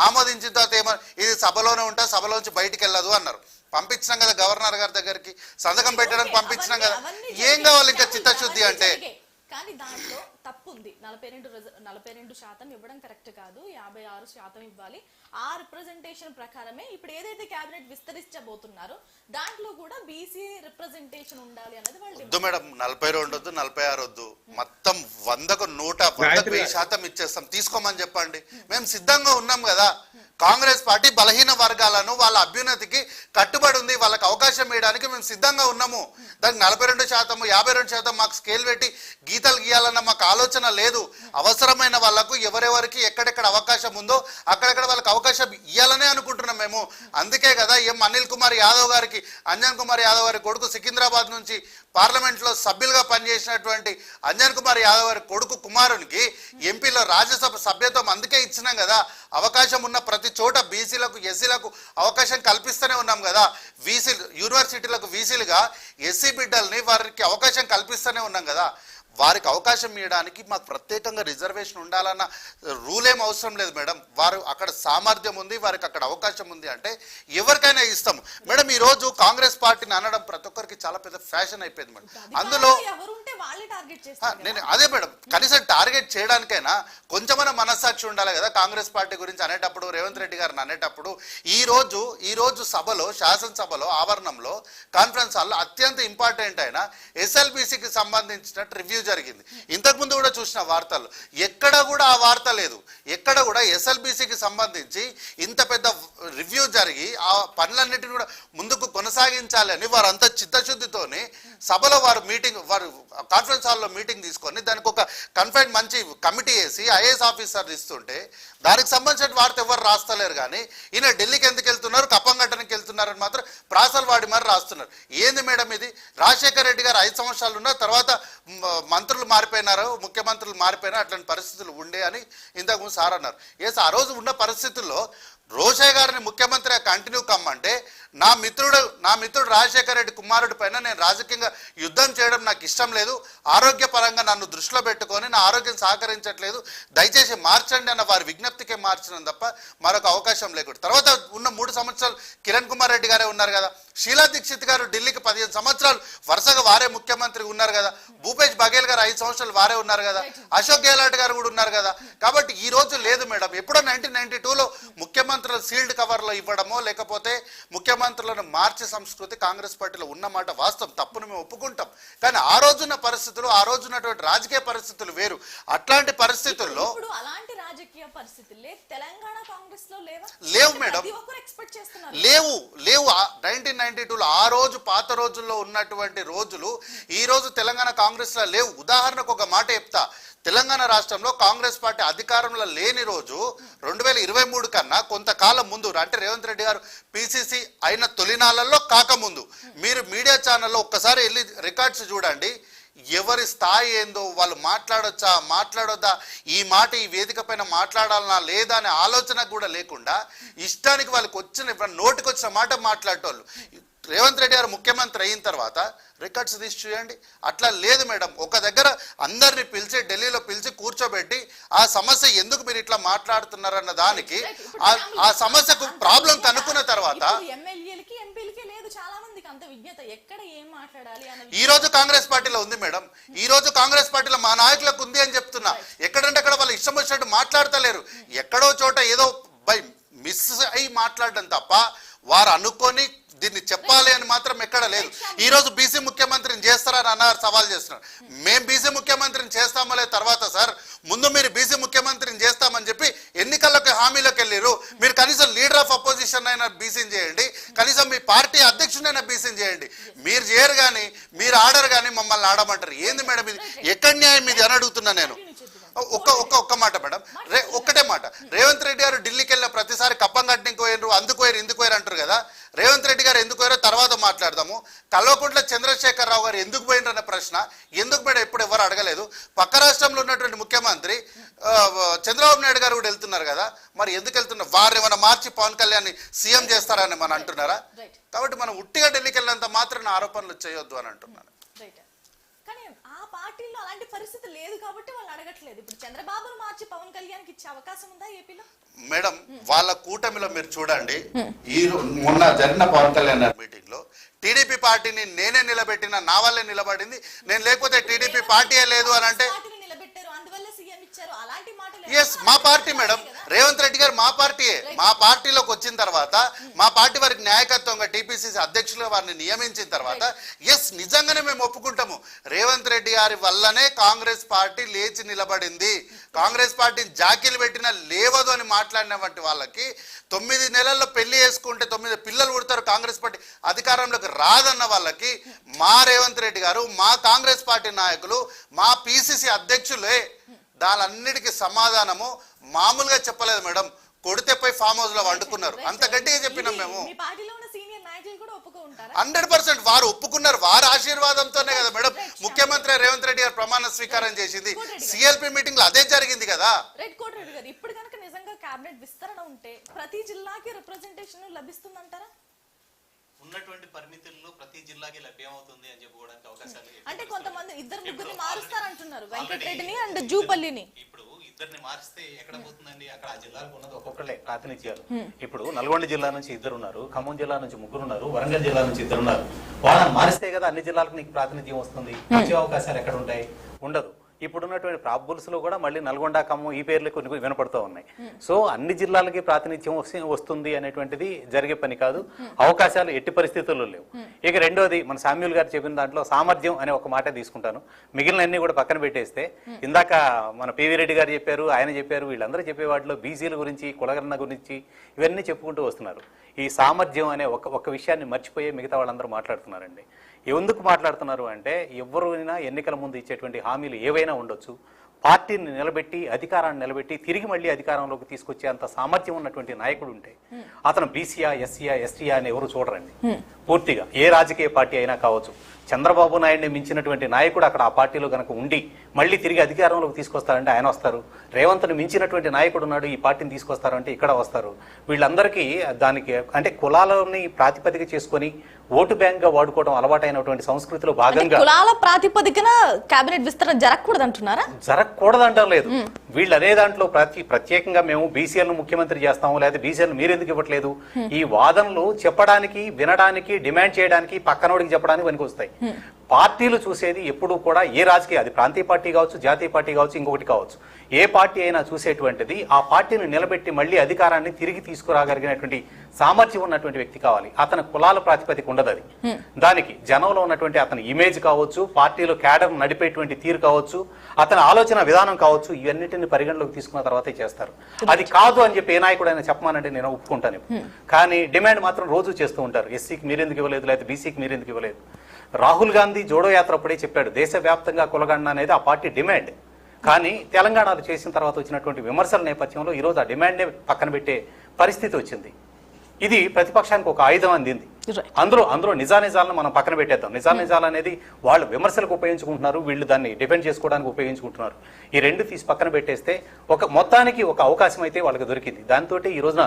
ఆమోదించిన తర్వాత ఏమో ఇది సభలోనే ఉంటా, సభలోంచి బయటికి వెళ్ళదు అన్నారు. పంపించినాం కదా గవర్నర్ గారి దగ్గరికి, సంతకం పెట్టడానికి పంపించినాం కదా. ఏం కావాలి ఇంకా చిత్తశుద్ధి అంటే? కానీ దాంట్లో తప్పు ఉంది. 42% ఇవ్వడం కరెక్ట్ కాదు, 56% ఇవ్వాలి. ఆ రిప్రజెంటేషన్ ప్రకారమే ఇప్పుడు ఏదైతే క్యాబినెట్ విస్తరించబోతున్నారో దాంట్లో కూడా బీసీ రిప్రజెంటేషన్ ఉండాలి అన్నది వాళ్ళు. వద్దు మేడం, 42 వద్దు, 46 వద్దు, మొత్తం 100కు 100% ఇచ్చేస్తాం, తీసుకోమని చెప్పండి. మేము సిద్ధంగా ఉన్నాం కదా. కాంగ్రెస్ పార్టీ బలహీన వర్గాలను వాళ్ళ అభ్యున్నతికి కట్టుబడి ఉంది, వాళ్ళకి అవకాశం ఇవ్వడానికి మేము సిద్ధంగా ఉన్నాము. దానికి 42%, 52% మాకు స్కేల్ పెట్టి గీతలు గీయాలన్న మాకు ఆలోచన లేదు. అవసరమైన వాళ్ళకు ఎవరెవరికి ఎక్కడెక్కడ అవకాశం ఉందో అక్కడెక్కడ వాళ్ళకి అవకాశం ఇవ్వాలనే అనుకుంటున్నాం మేము. అందుకే కదా అనిల్ కుమార్ యాదవ్ గారికి, అంజన్ కుమార్ యాదవ్ గారి కొడుకు సికింద్రాబాద్ నుంచి పార్లమెంట్లో సభ్యులుగా పనిచేసినటువంటి అంజన్ కుమార్ యాదవ్ గారి కొడుకు కుమారునికి ఎంపీలో రాజ్యసభ సభ్యత్వం అందుకే ఇచ్చినాం కదా. అవకాశం ఉన్న ప్రతి చోట బీసీలకు ఎస్సీలకు అవకాశం కల్పిస్తూనే ఉన్నాం కదా. యూనివర్సిటీలకు వీసీలుగా ఎస్సీ బిడ్డల్ని వారికి అవకాశం కల్పిస్తూనే ఉన్నాం కదా. వారికి అవకాశం ఇవ్వడానికి మాకు ప్రత్యేకంగా రిజర్వేషన్ ఉండాలన్న రూల్ ఏం అవసరం లేదు మేడం. వారు అక్కడ సామర్థ్యం ఉంది, వారికి అక్కడ అవకాశం ఉంది అంటే ఎవరికైనా ఇస్తాం మేడం. ఈ రోజు కాంగ్రెస్ పార్టీని అనడం ప్రతి ఒక్కరికి చాలా పెద్ద ఫ్యాషన్ అయిపోయింది మేడం. అందులో నేను అదే మేడం, కనీసం టార్గెట్ చేయడానికైనా కొంచెమైనా మనస్సాక్షి ఉండాలి కదా. కాంగ్రెస్ పార్టీ గురించి అనేటప్పుడు, రేవంత్ రెడ్డి గారిని అనేటప్పుడు ఈ రోజు సభలో, శాసనసభలో ఆవరణంలో, కాన్ఫరెన్స్ హాల్లో అత్యంత ఇంపార్టెంట్ అయిన ఎస్ఎల్బిసికి సంబంధించిన రివ్యూ జరిగింది. ఇంతకుముందు కూడా చూసిన వార్తలు ఎక్కడ కూడా ఆ వార్త లేదు. ఎక్కడ కూడా ఎస్ఎల్బిసికి సంబంధించి ఇంత పెద్ద రివ్యూ జరిగి ఆ పనులన్నిటిని కూడా ముందుకు కొనసాగించాలని వారంతా చిత్తశుద్ధితోని సభలో వారు కాన్ఫరెన్స్ హాల్లో మీటింగ్ తీసుకొని దానికి ఒక కన్ఫైన్ మంచి కమిటీ వేసి ఐఏఎస్ ఆఫీసర్ ఇస్తుంటే దానికి సంబంధించిన వార్త ఎవరు రాస్తలేరు. కానీ ఈయన ఢిల్లీకి ఎందుకు వెళ్తున్నారు, కప్పంగట్టనికి వెళ్తున్నారని మాత్రం ప్రాసలు వాడి మరి రాస్తున్నారు. ఏంది మేడం ఇది? రాజశేఖర రెడ్డి గారు 5 సంవత్సరాలు ఉన్న తర్వాత మంత్రులు మారిపోయినారు, ముఖ్యమంత్రులు మారిపోయినా అట్లాంటి పరిస్థితులు ఉండే అని ఇంతకుముందు సార్ అన్నారు. ఎస్, ఆ రోజు ఉన్న పరిస్థితుల్లో రోషయ్య గారిని ముఖ్యమంత్రి కంటిన్యూ కమ్మంటే నా మిత్రుడు రాజశేఖర రెడ్డి కుమారుడి పైన నేను రాజకీయంగా యుద్ధం చేయడం నాకు ఇష్టం లేదు, ఆరోగ్యపరంగా నన్ను దృష్టిలో పెట్టుకొని నా ఆరోగ్యం సహకరించట్లేదు, దయచేసి మార్చండి అన్న వారి విజ్ఞప్తికే మార్చడం తప్ప మరొక అవకాశం లేకుండా. తర్వాత ఉన్న 3 సంవత్సరాలు కిరణ్ కుమార్ రెడ్డి గారే ఉన్నారు కదా. షీలా దీక్షిత్ గారు ఢిల్లీకి 15 సంవత్సరాలు వరుసగా వారే ముఖ్యమంత్రి ఉన్నారు కదా. భూపేష్ బఘేల్ గారు 5 సంవత్సరాలు వారే ఉన్నారు కదా. అశోక్ గెహ్లాట్ గారు కూడా ఉన్నారు కదా. కాబట్టి ఈ రోజు లేదు మేడం. ఎప్పుడో 1992లో ముఖ్యమంత్రులు సీల్డ్ కవర్లో ఇవ్వడమో లేకపోతే ముఖ్యమంత్రులను మార్చే సంస్కృతి కాంగ్రెస్ పార్టీలో ఉన్నమాట వాస్తవం, తప్పును మేము ఒప్పుకుంటాం. కానీ ఆ రోజున్న పరిస్థితులు, ఆ రోజున్నటువంటి రాజకీయ పరిస్థితులు వేరు. అట్లాంటి పరిస్థితుల్లో అలాంటి రాజకీయ పరిస్థితులు తెలంగాణ కాంగ్రెస్ లో లేవు మేడం, లేవు. 1992లో ఆ రోజు పాత రోజుల్లో ఉన్నటువంటి రోజులు ఈ రోజు తెలంగాణ కాంగ్రెస్ లో లేవు. ఉదాహరణకు ఒక మాట చెప్తా. తెలంగాణ రాష్ట్రంలో కాంగ్రెస్ పార్టీ అధికారంలో లేని రోజు 2023 కన్నా కొంతకాలం ముందు, అంటే రేవంత్ రెడ్డి గారు పిసిసి అయిన తొలినాళ్ళల్లో కాకముందు మీరు మీడియా ఛానల్లో ఒక్కసారి వెళ్ళి రికార్డ్స్ చూడండి. ఎవరి స్థాయి ఏందో, వాళ్ళు మాట్లాడొచ్చా మాట్లాడొద్దా, ఈ మాట ఈ వేదిక పైన మాట్లాడాలన్నా లేదా అనే ఆలోచన కూడా లేకుండా ఇష్టానికి వాళ్ళకి వచ్చిన నోటికి వచ్చిన మాట మాట్లాడేటోళ్ళు. రేవంత్ రెడ్డి గారు ముఖ్యమంత్రి అయిన తర్వాత రికార్డ్స్ తీసి చూడండి. అట్లా లేదు మేడం. ఒక దగ్గర అందరిని పిలిచి ఢిల్లీలో పిలిచి కూర్చోబెట్టి ఆ సమస్య ఎందుకు మీరు ఇట్లా మాట్లాడుతున్నారన్న దానికి ఆ సమస్యకు ప్రాబ్లం కనుక్కున్న తర్వాత ఈ రోజు కాంగ్రెస్ పార్టీలో ఉంది మేడం. ఈ రోజు కాంగ్రెస్ పార్టీలో మా నాయకులకు ఉంది అని చెప్తున్నా. ఎక్కడంటే అక్కడ వాళ్ళు ఇష్టం వచ్చినట్టు మాట్లాడతలేరు. ఎక్కడో చోట ఏదో బై మిస్ అయి మాట్లాడడం తప్ప వారు అనుకొని దీన్ని చెప్పాలి అని మాత్రం ఎక్కడ లేదు. ఈ రోజు బీసీ ముఖ్యమంత్రిని చేస్తారని అన్నారు, సవాల్ చేస్తున్నారు. మేము బీసీ ముఖ్యమంత్రిని చేస్తామో లేదు తర్వాత సార్, ముందు మీరు బీసీ ముఖ్యమంత్రిని చేస్తామని చెప్పి ఎన్నికలకు హామీలోకి వెళ్ళారు. మీరు కనీసం లీడర్ ఆఫ్ అపోజిషన్ అయినా బీసీని చేయండి, కనీసం మీ పార్టీ అధ్యక్షుడైనా బీసీని చేయండి. మీరు చేయరు కానీ, మీరు ఆడరు కానీ మమ్మల్ని ఆడమంటారు. ఏంది మేడం ఇది? ఎక్కడ న్యాయం ఇది అని అడుగుతున్నా నేను. ఒక్క మాట మేడం, ఒక్కటే మాట. రేవంత్ రెడ్డి గారు ఢిల్లీకి వెళ్ళిన ప్రతిసారి కప్పంగట్టికి పోయినరు, అందుకు పోయారు, ఇందుకు పోయారు అంటారు కదా. రేవంత్ రెడ్డి గారు ఎందుకు పోయారో తర్వాత మాట్లాడదాము. కల్వకుంట్ల చంద్రశేఖరరావు గారు ఎందుకు పోయినరు అన్న ప్రశ్న ఎందుకు మేడం ఎప్పుడు ఎవరు అడగలేదు. పక్క రాష్ట్రంలో ఉన్నటువంటి ముఖ్యమంత్రి చంద్రబాబు నాయుడు గారు కూడా వెళ్తున్నారు కదా, మరి ఎందుకు వెళ్తున్నారు? వారు ఏమైనా మార్చి పవన్ కళ్యాణ్ సీఎం చేస్తారని మనం అంటున్నారా? కాబట్టి మనం ఉట్టిగా ఢిల్లీకి వెళ్ళినంత మాత్రం ఆరోపణలు చేయొద్దు అని అంటున్నాను. కానీ ఆ పార్టీలో అలాంటి పరిస్థితి లేదు కాబట్టి వాళ్ళు అడగట్లేదు. ఇప్పుడు చంద్రబాబును మార్చి పవన్ కళ్యాణ్కి ఇచ్చే అవకాశం ఉందా ఏపీలో? మేడం వాళ్ళ కూటమిలో మీరు చూడండి, ఈ మొన్న జరిగిన పవన్ కళ్యాణ్ మీటింగ్ లో టీడీపీ పార్టీని నేనే నిలబెట్టిన, నా వల్లే నిలబడింది, నేను లేకపోతే టీడీపీ పార్టీయే లేదు అని అంటే ఎస్ మా పార్టీ మేడం. రేవంత్ రెడ్డి గారు మా పార్టీయే. మా పార్టీలోకి వచ్చిన తర్వాత మా పార్టీ వారికి న్యాయకత్వంగా టీపీసీసీ అధ్యక్షులుగా వారిని నియమించిన తర్వాత ఎస్ నిజంగానే మేము ఒప్పుకుంటాము, రేవంత్ రెడ్డి గారి వల్లనే కాంగ్రెస్ పార్టీ లేచి నిలబడింది, కాంగ్రెస్ పార్టీని జాకీలు పెట్టినా లేవదు అని మాట్లాడినటువంటి వాళ్ళకి 9 నెలల్లో పెళ్లి చేసుకుంటే 9 పిల్లలు పుడతారు, కాంగ్రెస్ పార్టీ అధికారంలోకి రాదన్న వాళ్ళకి మా రేవంత్ రెడ్డి గారు, మా కాంగ్రెస్ పార్టీ నాయకులు, మా పిసిసి అధ్యక్షులే దానన్నిటికీ సమాధానము మామూలుగా చెప్పలేదు మేడం. కొడితే పోయి ఫామ్ హౌస్ లో వండుకున్నారు, అంత గట్టిగా చెప్పినాం మేము. 100% వారు ఒప్పుకున్నారు, వారి ఆశీర్వాదంతోనే కదా మేడం ముఖ్యమంత్రి రేవంత్ రెడ్డి గారు ప్రమాణ స్వీకారం చేసింది. సిఎల్పి మీటింగ్ లో అదే జరిగింది కదా. ఇప్పుడు కనుక నిజంగా కేబినెట్ విస్తరణ ఉంటే ప్రతి జిల్లాకి రిప్రజెంటేషన్ లభిస్తుందంటారా? ఉన్నటువంటి పరిమితుల్లో ప్రతి జిల్లాకి లభ్యమవుతుంది అని చెప్పుకోవడానికి అవకాశాలు అంటే కొంతమంది ఇద్దరు ముగ్గురిని మారుస్తారంటున్నారు, వెంకటరెడ్డిని అండ్ జూపల్లిని. ఇప్పుడు ఇద్దరిని మారిస్తే ఎక్కడ పోతుందండి? అక్కడ ఆ జిల్లాకు ఉన్నది ఒక్కొక్కళ్ళే ప్రాతినిధ్యాలు. ఇప్పుడు నల్గొండ జిల్లా నుంచి 2 ఉన్నారు, ఖమ్మం జిల్లా నుంచి 3 ఉన్నారు, వరంగల్ జిల్లా నుంచి 2 ఉన్నారు. వాళ్ళని మారిస్తే కదా అన్ని జిల్లాలకు నీకు ప్రాతినిధ్యం వస్తుంది. వచ్చే అవకాశాలు ఎక్కడ ఉంటాయి? ఉండదు. ఇప్పుడున్నటువంటి ప్రాబబుల్స్ లో కూడా మళ్ళీ నల్గొండ, ఖమ్మం ఈ పేర్లు కొన్ని వినపడుతూ ఉన్నాయి. సో అన్ని జిల్లాలకి ప్రాతినిధ్యం వస్తుంది అనేటువంటిది జరిగే పని కాదు, అవకాశాలు ఎట్టి పరిస్థితుల్లో లేవు. ఇక రెండోది, మన శామ్యూల్ గారు చెప్పిన దాంట్లో సామర్థ్యం అనే ఒక మాట తీసుకుంటాను, మిగిలిన అన్ని కూడా పక్కన పెట్టేస్తే ఇందాక మన పివి రెడ్డి గారు చెప్పారు, ఆయన చెప్పారు, వీళ్ళందరూ చెప్పే వాటిలో బీసీల గురించి, కులగణన గురించి ఇవన్నీ చెప్పుకుంటూ వస్తున్నారు. ఈ సామర్థ్యం అనే ఒక విషయాన్ని మర్చిపోయే మిగతా వాళ్ళందరూ మాట్లాడుతున్నారండి. ఎందుకు మాట్లాడుతున్నారు అంటే, ఎవరైనా ఎన్నికల ముందు ఇచ్చేటువంటి హామీలు ఏవైనా ఉండొచ్చు, పార్టీని నిలబెట్టి అధికారాన్ని నిలబెట్టి తిరిగి మళ్ళీ అధికారంలోకి తీసుకొచ్చే అంత సామర్థ్యం ఉన్నటువంటి నాయకుడు ఉంటే అతను బీసీయా, ఎస్సీయా, ఎస్టీయా అని ఎవరు చూడరండి. పూర్తిగా ఏ రాజకీయ పార్టీ అయినా కావచ్చు, చంద్రబాబు నాయుడిని మించినటువంటి నాయకుడు అక్కడ ఆ పార్టీలో కనుక ఉండి మళ్ళీ తిరిగి అధికారంలోకి తీసుకొస్తారంటే ఆయన వస్తారు. రేవంత్ని మించినటువంటి నాయకుడు ఉన్నాడు, ఈ పార్టీని తీసుకొస్తారంటే ఇక్కడ వస్తారు. వీళ్ళందరికీ దానికి అంటే కులాలని ప్రాతిపదిక చేసుకొని ఓటు బ్యాంక్ గా వాడుకోవడం అలవాటైనటువంటి సంస్కృతిలో భాగంగా కులాల ప్రాతిపదికన కేబినెట్ విస్తరణ జరగకూడదు అంటున్నారా? జరగకూడదు అంటారు లేదు. వీళ్ళు అదే దాంట్లో ప్రత్యేకంగా మేము బీసీఎల్ను ముఖ్యమంత్రి చేస్తాము, లేదా బీసీఎల్ మీరు ఎందుకు ఇవ్వట్లేదు, ఈ వాదనలు చెప్పడానికి, వినడానికి, డిమాండ్ చేయడానికి, పక్కనోడికి చెప్పడానికి పనికి వస్తాయి. పార్టీలు చూసేది ఎప్పుడు కూడా ఏ రాజకీయ, అది ప్రాంతీయ పార్టీ కావచ్చు, జాతీయ పార్టీ కావచ్చు, ఇంకొకటి కావచ్చు, ఏ పార్టీ అయినా చూసేటువంటిది ఆ పార్టీని నిలబెట్టి మళ్ళీ అధికారాన్ని తిరిగి తీసుకురాగలిగినటువంటి సామర్థ్యం ఉన్నటువంటి వ్యక్తి కావాలి. అతని కులాల ప్రాతిపదిక ఉండదు. అది దానికి జనంలో ఉన్నటువంటి అతని ఇమేజ్ కావచ్చు, పార్టీలో క్యాడర్ నడిపేటువంటి తీరు కావచ్చు, అతని ఆలోచన విధానం కావచ్చు, ఇవన్నిటిని పరిగణలోకి తీసుకున్న తర్వాతే చేస్తారు. అది కాదు అని చెప్పి ఏ నాయకుడైనా చెప్పమానంటే నేను ఒప్పుకుంటాను. కానీ డిమాండ్ మాత్రం రోజు చేస్తూ ఉంటారు, ఎస్సీకి మీరెందుకు ఇవ్వలేదు, లేదా బీసీకి మీరెందుకు ఇవ్వలేదు. రాహుల్ గాంధీ జోడో యాత్ర అప్పుడే చెప్పాడు, దేశవ్యాప్తంగా కులగణన అనేది ఆ పార్టీ డిమాండ్. కానీ తెలంగాణలో చేసిన తర్వాత వచ్చినటువంటి విమర్శల నేపథ్యంలో ఈరోజు ఆ డిమాండ్నే పక్కన పెట్టే పరిస్థితి వచ్చింది. ఇది ప్రతిపక్షానికి ఒక ఆయుధం అందింది. అందులో నిజానిజాలను మనం పక్కన పెట్టేద్దాం. నిజాలు అనేది వాళ్ళు విమర్శలకు ఉపయోగించుకుంటున్నారు, వీళ్ళు దాన్ని డిఫెండ్ చేసుకోవడానికి ఉపయోగించుకుంటున్నారు. ఈ రెండు తీసి పక్కన పెట్టేస్తే మొత్తానికి ఒక అవకాశం అయితే వాళ్ళకి దొరికింది. దాంతో ఈ రోజున